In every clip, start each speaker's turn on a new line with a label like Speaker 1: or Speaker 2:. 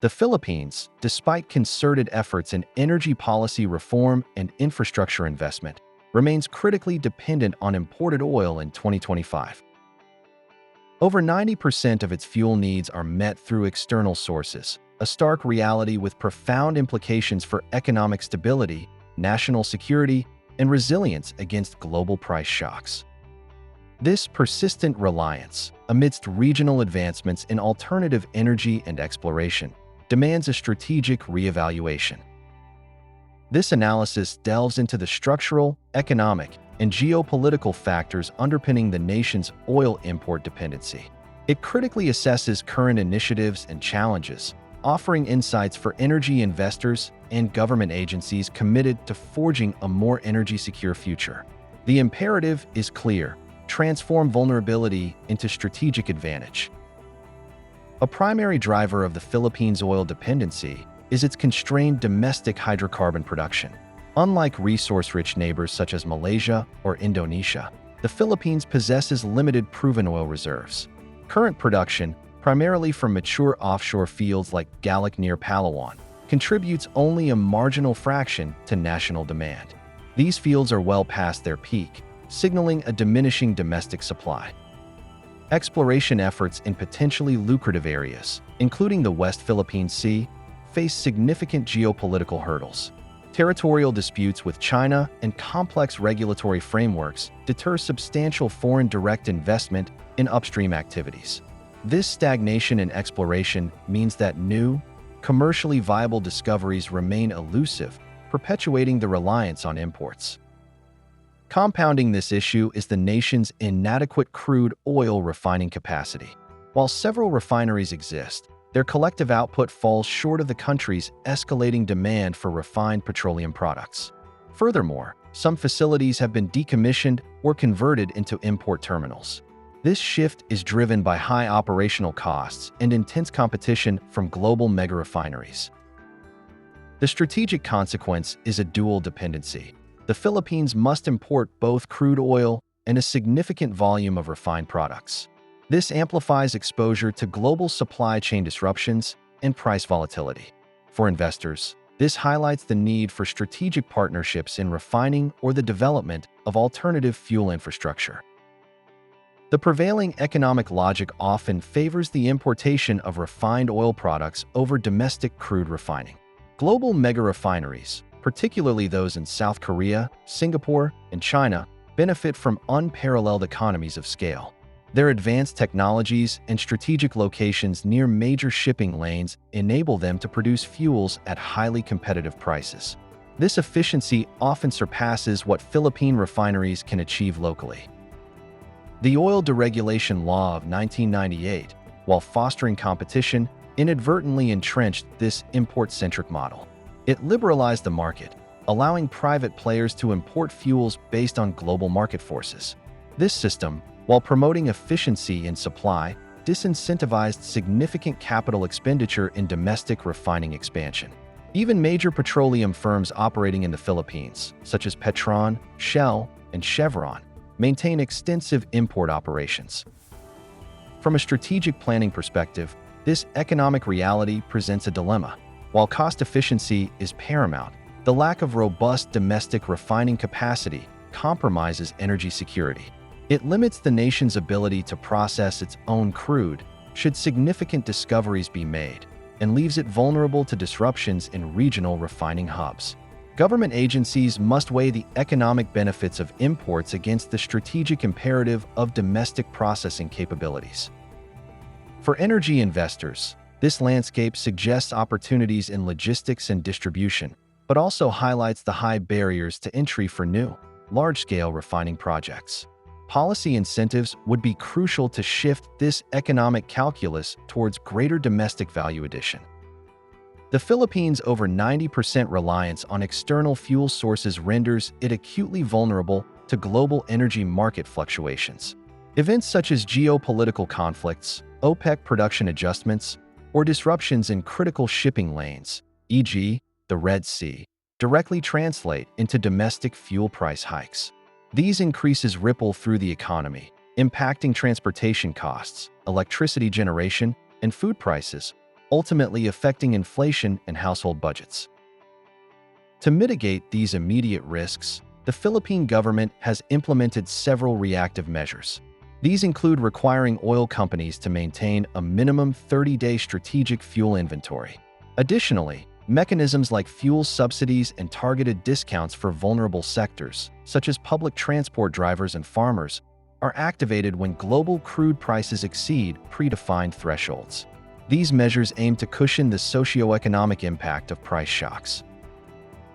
Speaker 1: The Philippines, despite concerted efforts in energy policy reform and infrastructure investment, remains critically dependent on imported oil in 2025. Over 90% of its fuel needs are met through external sources, a stark reality with profound implications for economic stability, national security, and resilience against global price shocks. This persistent reliance, amidst regional advancements in alternative energy and exploration, demands a strategic reevaluation. This analysis delves into the structural, economic, and geopolitical factors underpinning the nation's oil import dependency. It critically assesses current initiatives and challenges, offering insights for energy investors and government agencies committed to forging a more energy-secure future. The imperative is clear: transform vulnerability into strategic advantage. A primary driver of the Philippines' oil dependency is its constrained domestic hydrocarbon production. Unlike resource-rich neighbors such as Malaysia or Indonesia, the Philippines possesses limited proven oil reserves. Current production, primarily from mature offshore fields like Gallic near Palawan, contributes only a marginal fraction to national demand. These fields are well past their peak, signaling a diminishing domestic supply. Exploration efforts in potentially lucrative areas, including the West Philippine Sea, face significant geopolitical hurdles. Territorial disputes with China and complex regulatory frameworks deter substantial foreign direct investment in upstream activities. This stagnation in exploration means that new, commercially viable discoveries remain elusive, perpetuating the reliance on imports. Compounding this issue is the nation's inadequate crude oil refining capacity. While several refineries exist, their collective output falls short of the country's escalating demand for refined petroleum products. Furthermore, some facilities have been decommissioned or converted into import terminals. This shift is driven by high operational costs and intense competition from global mega-refineries. The strategic consequence is a dual dependency. The Philippines must import both crude oil and a significant volume of refined products. This amplifies exposure to global supply chain disruptions and price volatility. For investors, this highlights the need for strategic partnerships in refining or the development of alternative fuel infrastructure. The prevailing economic logic often favors the importation of refined oil products over domestic crude refining. Global mega-refineries, particularly those in South Korea, Singapore, and China, benefit from unparalleled economies of scale. Their advanced technologies and strategic locations near major shipping lanes enable them to produce fuels at highly competitive prices. This efficiency often surpasses what Philippine refineries can achieve locally. The Oil Deregulation Law of 1998, while fostering competition, inadvertently entrenched this import-centric model. It liberalized the market, allowing private players to import fuels based on global market forces. This system, while promoting efficiency in supply, disincentivized significant capital expenditure in domestic refining expansion. Even major petroleum firms operating in the Philippines, such as Petron, Shell, and Chevron, maintain extensive import operations. From a strategic planning perspective, this economic reality presents a dilemma. While cost efficiency is paramount, the lack of robust domestic refining capacity compromises energy security. It limits the nation's ability to process its own crude should significant discoveries be made, and leaves it vulnerable to disruptions in regional refining hubs. Government agencies must weigh the economic benefits of imports against the strategic imperative of domestic processing capabilities. For energy investors, this landscape suggests opportunities in logistics and distribution, but also highlights the high barriers to entry for new, large-scale refining projects. Policy incentives would be crucial to shift this economic calculus towards greater domestic value addition. The Philippines' over 90% reliance on external fuel sources renders it acutely vulnerable to global energy market fluctuations. Events such as geopolitical conflicts, OPEC production adjustments, or disruptions in critical shipping lanes, e.g., the Red Sea, directly translate into domestic fuel price hikes. These increases ripple through the economy, impacting transportation costs, electricity generation, and food prices, ultimately affecting inflation and household budgets. To mitigate these immediate risks, the Philippine government has implemented several reactive measures. These include requiring oil companies to maintain a minimum 30-day strategic fuel inventory. Additionally, mechanisms like fuel subsidies and targeted discounts for vulnerable sectors, such as public transport drivers and farmers, are activated when global crude prices exceed predefined thresholds. These measures aim to cushion the socioeconomic impact of price shocks.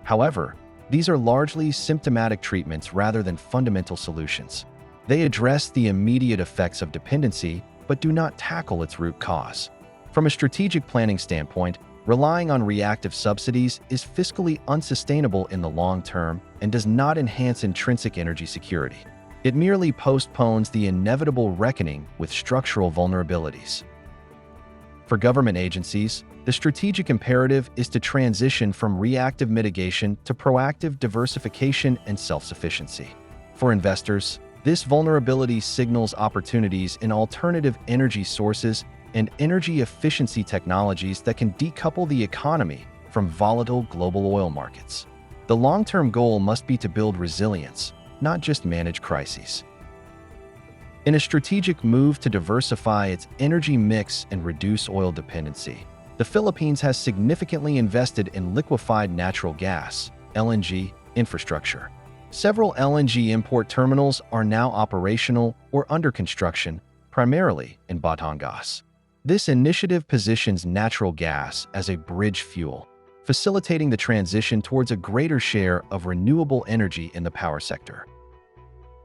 Speaker 1: However, these are largely symptomatic treatments rather than fundamental solutions. They address the immediate effects of dependency but do not tackle its root cause. From a strategic planning standpoint, relying on reactive subsidies is fiscally unsustainable in the long term and does not enhance intrinsic energy security. It merely postpones the inevitable reckoning with structural vulnerabilities. For government agencies, the strategic imperative is to transition from reactive mitigation to proactive diversification and self-sufficiency. For investors, this vulnerability signals opportunities in alternative energy sources and energy efficiency technologies that can decouple the economy from volatile global oil markets. The long-term goal must be to build resilience, not just manage crises. In a strategic move to diversify its energy mix and reduce oil dependency, the Philippines has significantly invested in liquefied natural gas (LNG) infrastructure. Several LNG import terminals are now operational or under construction, primarily in Batangas. This initiative positions natural gas as a bridge fuel, facilitating the transition towards a greater share of renewable energy in the power sector.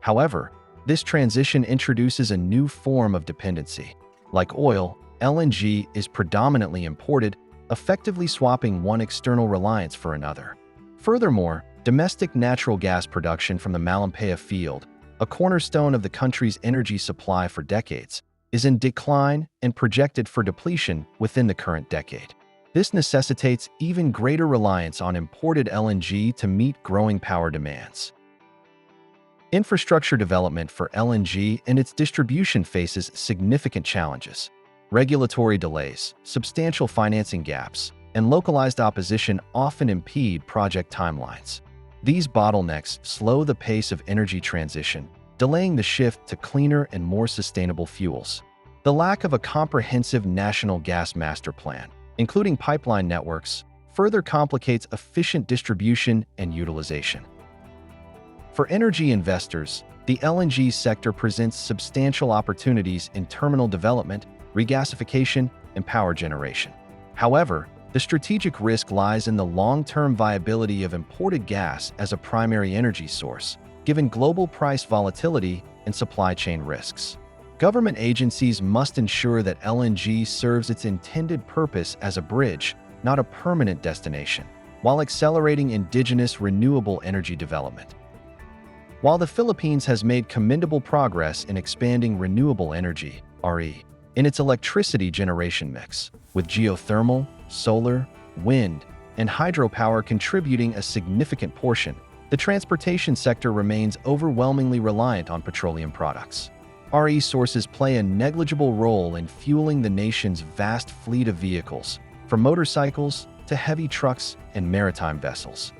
Speaker 1: However, this transition introduces a new form of dependency. Like oil, LNG is predominantly imported, effectively swapping one external reliance for another. Furthermore, domestic natural gas production from the Malampaya field, a cornerstone of the country's energy supply for decades, is in decline and projected for depletion within the current decade. This necessitates even greater reliance on imported LNG to meet growing power demands. Infrastructure development for LNG and its distribution faces significant challenges. Regulatory delays, substantial financing gaps, and localized opposition often impede project timelines. These bottlenecks slow the pace of energy transition, delaying the shift to cleaner and more sustainable fuels. The lack of a comprehensive national gas master plan, including pipeline networks, further complicates efficient distribution and utilization. For energy investors, the LNG sector presents substantial opportunities in terminal development, regasification, and power generation. However, the strategic risk lies in the long-term viability of imported gas as a primary energy source, given global price volatility and supply chain risks. Government agencies must ensure that LNG serves its intended purpose as a bridge, not a permanent destination, while accelerating indigenous renewable energy development. While the Philippines has made commendable progress in expanding renewable energy (RE) in its electricity generation mix, with geothermal, solar, wind, and hydropower contributing a significant portion, the transportation sector remains overwhelmingly reliant on petroleum products. RE sources play a negligible role in fueling the nation's vast fleet of vehicles, from motorcycles to heavy trucks and maritime vessels.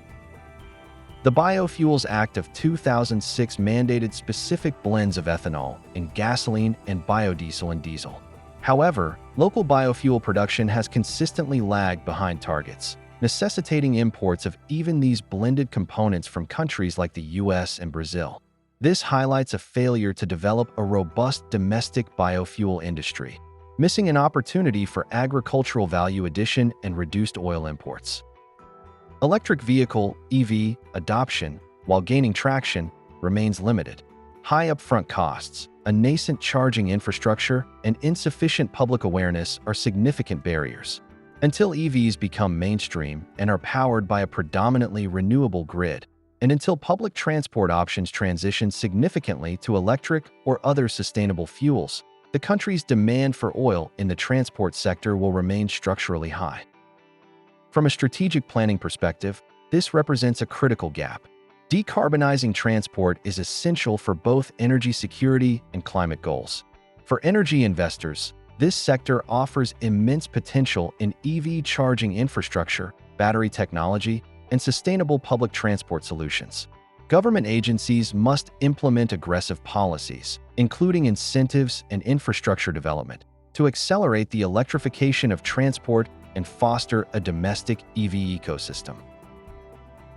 Speaker 1: The Biofuels Act of 2006 mandated specific blends of ethanol in gasoline and biodiesel and diesel. However, local biofuel production has consistently lagged behind targets, necessitating imports of even these blended components from countries like the US and Brazil. This highlights a failure to develop a robust domestic biofuel industry, missing an opportunity for agricultural value addition and reduced oil imports. Electric vehicle (EV) adoption, while gaining traction, remains limited. High upfront costs, a nascent charging infrastructure, and insufficient public awareness are significant barriers. Until EVs become mainstream and are powered by a predominantly renewable grid, and until public transport options transition significantly to electric or other sustainable fuels, the country's demand for oil in the transport sector will remain structurally high. From a strategic planning perspective, this represents a critical gap. Decarbonizing transport is essential for both energy security and climate goals. For energy investors, This sector offers immense potential in EV charging infrastructure, battery technology, and sustainable public transport solutions. Government agencies must implement aggressive policies, including incentives and infrastructure development, to accelerate the electrification of transport and foster a domestic EV ecosystem.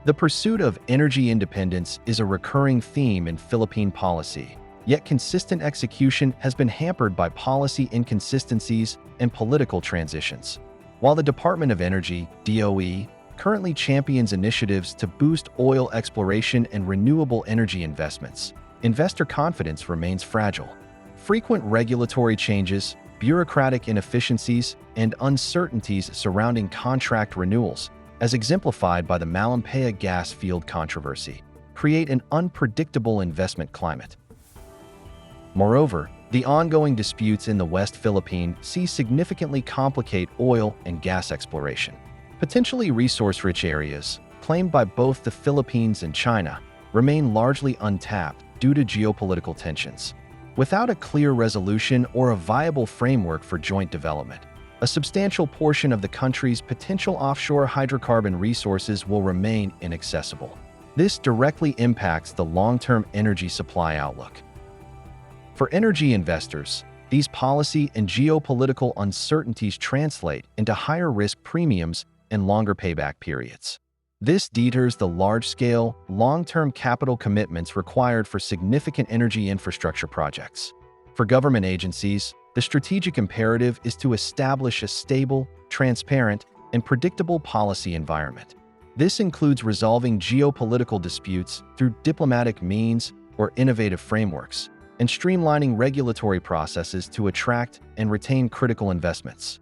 Speaker 1: The pursuit of energy independence is a recurring theme in Philippine policy, yet consistent execution has been hampered by policy inconsistencies and political transitions. While the Department of Energy, DOE, currently champions initiatives to boost oil exploration and renewable energy investments, investor confidence remains fragile. Frequent regulatory changes, bureaucratic inefficiencies, and uncertainties surrounding contract renewals, as exemplified by the Malampaya gas field controversy, create an unpredictable investment climate. Moreover, the ongoing disputes in the West Philippine Sea significantly complicate oil and gas exploration. Potentially resource-rich areas, claimed by both the Philippines and China, remain largely untapped due to geopolitical tensions. Without a clear resolution or a viable framework for joint development, a substantial portion of the country's potential offshore hydrocarbon resources will remain inaccessible. This directly impacts the long-term energy supply outlook. For energy investors, these policy and geopolitical uncertainties translate into higher risk premiums and longer payback periods. This deters the large-scale, long-term capital commitments required for significant energy infrastructure projects. For government agencies, the strategic imperative is to establish a stable, transparent, and predictable policy environment. This includes resolving geopolitical disputes through diplomatic means or innovative frameworks, and streamlining regulatory processes to attract and retain critical investments.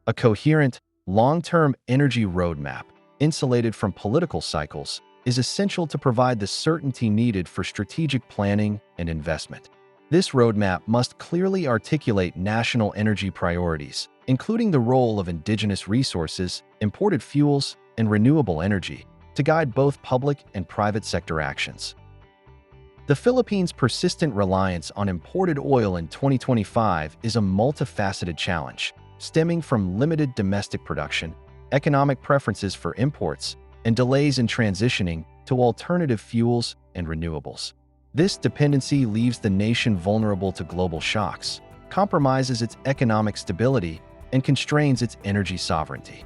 Speaker 1: A coherent, long-term energy roadmap, insulated from political cycles, is essential to provide the certainty needed for strategic planning and investment. This roadmap must clearly articulate national energy priorities, including the role of indigenous resources, imported fuels, and renewable energy, to guide both public and private sector actions. The Philippines' persistent reliance on imported oil in 2025 is a multifaceted challenge, stemming from limited domestic production, economic preferences for imports, and delays in transitioning to alternative fuels and renewables. This dependency leaves the nation vulnerable to global shocks, compromises its economic stability, and constrains its energy sovereignty.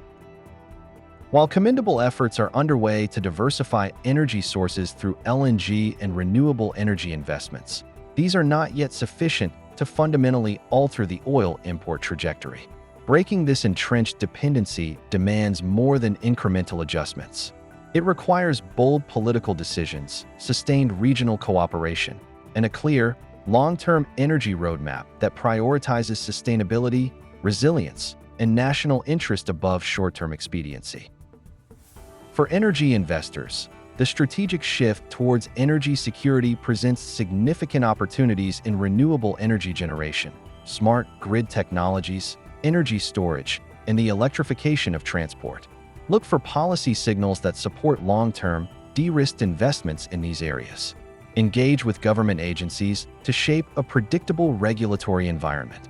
Speaker 1: While commendable efforts are underway to diversify energy sources through LNG and renewable energy investments, these are not yet sufficient to fundamentally alter the oil import trajectory. Breaking this entrenched dependency demands more than incremental adjustments. It requires bold political decisions, sustained regional cooperation, and a clear, long-term energy roadmap that prioritizes sustainability, resilience, and national interest above short-term expediency. For energy investors, the strategic shift towards energy security presents significant opportunities in renewable energy generation, smart grid technologies, energy storage, and the electrification of transport. Look for policy signals that support long-term, de-risked investments in these areas. Engage with government agencies to shape a predictable regulatory environment.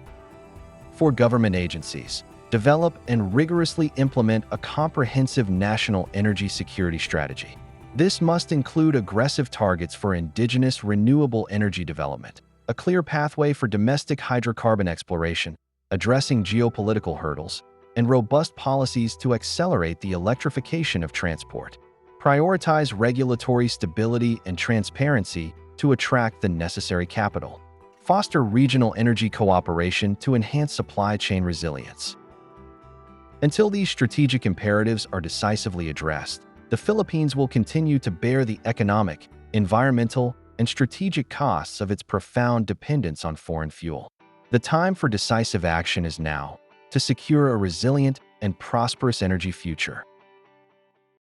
Speaker 1: For government agencies, develop and rigorously implement a comprehensive national energy security strategy. This must include aggressive targets for indigenous renewable energy development, a clear pathway for domestic hydrocarbon exploration, addressing geopolitical hurdles, and robust policies to accelerate the electrification of transport. Prioritize regulatory stability and transparency to attract the necessary capital. Foster regional energy cooperation to enhance supply chain resilience. Until these strategic imperatives are decisively addressed, the Philippines will continue to bear the economic, environmental, and strategic costs of its profound dependence on foreign fuel. The time for decisive action is now, to secure a resilient and prosperous energy future.